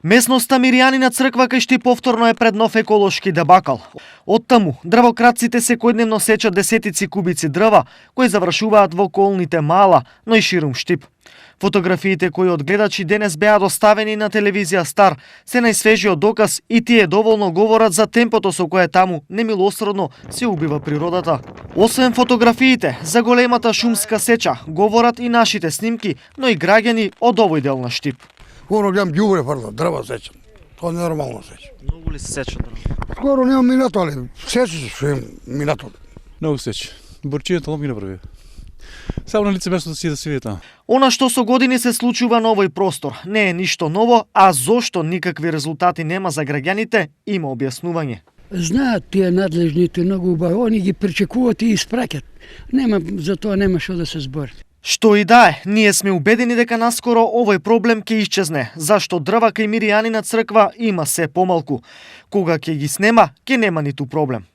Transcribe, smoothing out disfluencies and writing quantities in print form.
Местноста Миријанина црква кај Штип повторно е пред нов еколошки дебакал. Оттаму, дрвократците секојдневно сечат десетици кубици дрва, кои завршуваат во околните Мала, но и ширум Штип. Фотографиите кои од гледачи денес беа доставени на телевизија Стар се најсвежиот доказ и тие доволно говорат за темпото со кое таму немилосредно се убива природата. Освен фотографиите за големата шумска сеча, говорат и нашите снимки, но и граѓани од овој дел на Штип. Скоро гледам ѓубре фрлат, дрва сечам. Тоа не е нормално сеч. Многу ли се сечат дрва? Скоро нема минато, али сечи се минато. Многу сеч. Борчијата лом ги направи. Само на лице место да си види таму. Она што со години се случува на овој простор не е ништо ново, а зошто никакви резултати нема за граѓаните, има објаснување. Знаат тие надлежните многу убаво, они ги пречекуваат и испраќат. За тоа нема што да се збори. Што и да е, ние сме убедени дека наскоро овој проблем ќе исчезне, зашто дрва кај Миријанина црква има се помалку. Кога ќе ги снема, ќе нема ниту проблем.